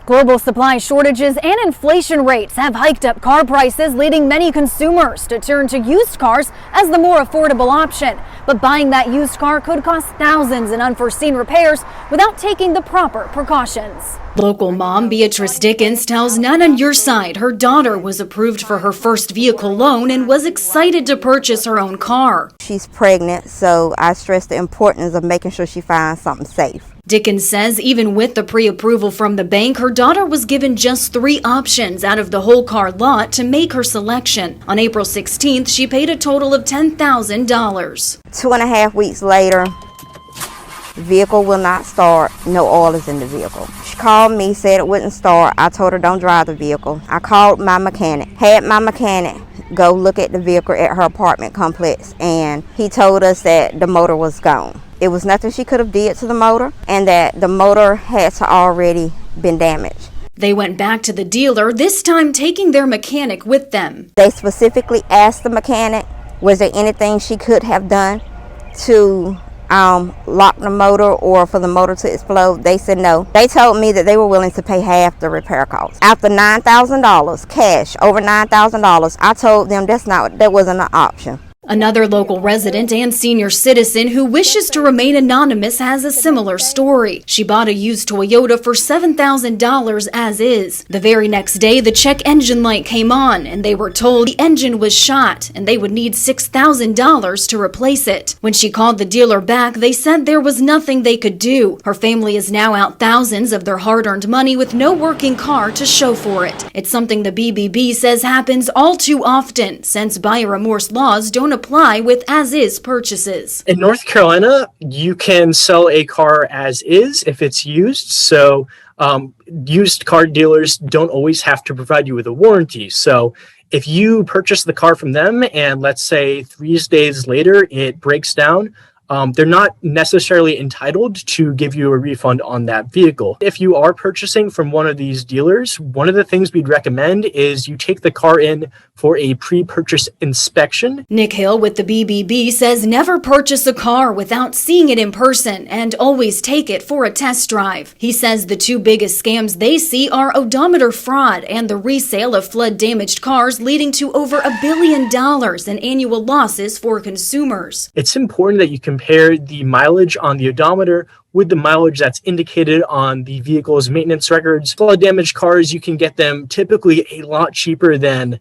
Global supply shortages and inflation rates have hiked up car prices, leading many consumers to turn to used cars as the more affordable option. But buying that used car could cost thousands in unforeseen repairs without taking the proper precautions. Local mom Beatrice Dickens tells None on Your Side her daughter was approved for her first vehicle loan and was excited to purchase her own car. She's pregnant, so I stress the importance of making sure she finds something safe. Dickens says even with the pre-approval from the bank, her daughter was given just 3 options out of the whole car lot to make her selection. On April 16th, she paid a total of $10,000. 2.5 weeks later, the vehicle will not start. No oil is in the vehicle. She called me, said it wouldn't start. I told her don't drive the vehicle. I called my mechanic, had my mechanic go look at the vehicle at her apartment complex, and he told us that the motor was gone. It was nothing she could have did to the motor, and that the motor had to already been damaged. They went back to the dealer, this time taking their mechanic with them. They specifically asked the mechanic, was there anything she could have done to lock the motor or for the motor to explode? They said no. They told me that they were willing to pay half the repair cost. After $9,000 cash, over $9,000, I told them that wasn't an option. Another local resident and senior citizen who wishes to remain anonymous has a similar story. She bought a used Toyota for $7,000 as is. The very next day, the check engine light came on and they were told the engine was shot and they would need $6,000 to replace it. When she called the dealer back, they said there was nothing they could do. Her family is now out thousands of their hard-earned money with no working car to show for it. It's something the BBB says happens all too often since buyer remorse laws don't apply with as-is purchases. In North Carolina, you can sell a car as is if it's used. So used car dealers don't always have to provide you with a warranty. So if you purchase the car from them and let's say 3 days later it breaks down, they're not necessarily entitled to give you a refund on that vehicle. If you are purchasing from one of these dealers, one of the things we'd recommend is you take the car in for a pre-purchase inspection. Nick Hill with the BBB says never purchase a car without seeing it in person and always take it for a test drive. He says the 2 biggest scams they see are odometer fraud and the resale of flood-damaged cars, leading to over $1 billion in annual losses for consumers. It's important that you compare the mileage on the odometer with the mileage that's indicated on the vehicle's maintenance records. Flood damaged cars, you can get them typically a lot cheaper than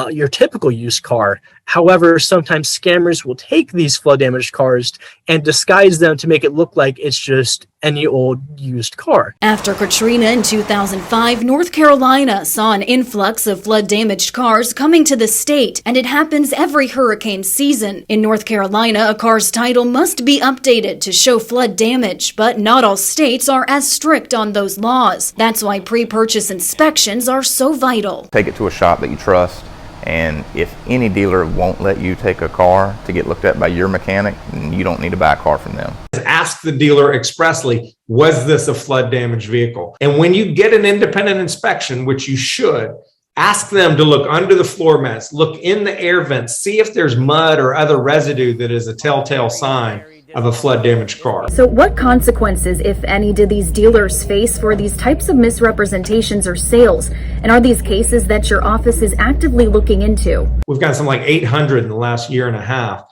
your typical used car. However, sometimes scammers will take these flood damaged cars and disguise them to make it look like it's just any old used car. After Katrina in 2005, North Carolina saw an influx of flood damaged cars coming to the state, and it happens every hurricane season. In North Carolina, a car's title must be updated to show flood damage, but not all states are as strict on those laws. That's why pre-purchase inspections are so vital. Take it to a shop that you trust, and if any dealer won't let you take a car to get looked at by your mechanic, then you don't need to buy a car from them. Ask the dealer expressly, was this a flood damaged vehicle? And when you get an independent inspection, which you should, ask them to look under the floor mats, look in the air vents, see if there's mud or other residue that is a telltale sign of a flood damaged car. So what consequences, if any, do these dealers face for these types of misrepresentations or sales? And are these cases that your office is actively looking into? We've got something like 800 in the last year and a half.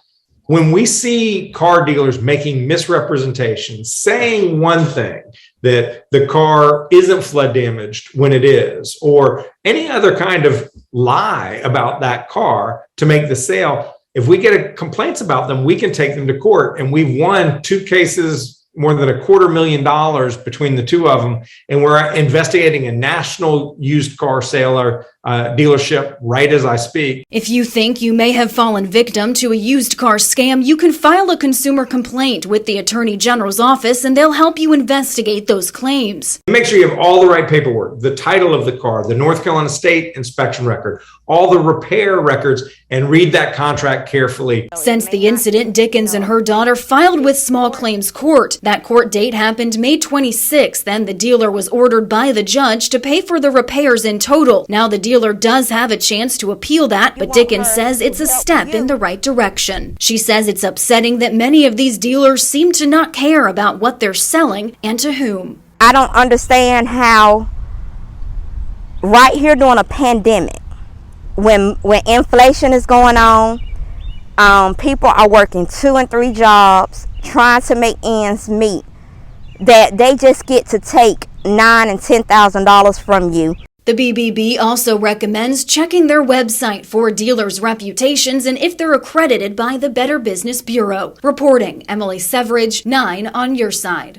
When we see car dealers making misrepresentations, saying one thing, that the car isn't flood damaged when it is, or any other kind of lie about that car to make the sale, if we get complaints about them, we can take them to court. And we've won 2 cases, more than $250,000 between the 2 of them. And we're investigating a national used car seller dealership right as I speak. If you think you may have fallen victim to a used car scam, you can file a consumer complaint with the Attorney General's office and they'll help you investigate those claims. Make sure you have all the right paperwork, the title of the car, the North Carolina State inspection record, all the repair records, and read that contract carefully. Since the incident, Dickens and her daughter filed with small claims court. That court date happened May 26th, and the dealer was ordered by the judge to pay for the repairs in total. Now the dealer does have a chance to appeal that, but Dickens says it's a step in the right direction. She says it's upsetting that many of these dealers seem to not care about what they're selling and to whom. I don't understand how right here during a pandemic, when inflation is going on, people are working 2 and 3 jobs trying to make ends meet, that they just get to take $9,000 and $10,000 from you. The BBB also recommends checking their website for dealers' reputations and if they're accredited by the Better Business Bureau. Reporting, Emily Severidge, 9 on your side.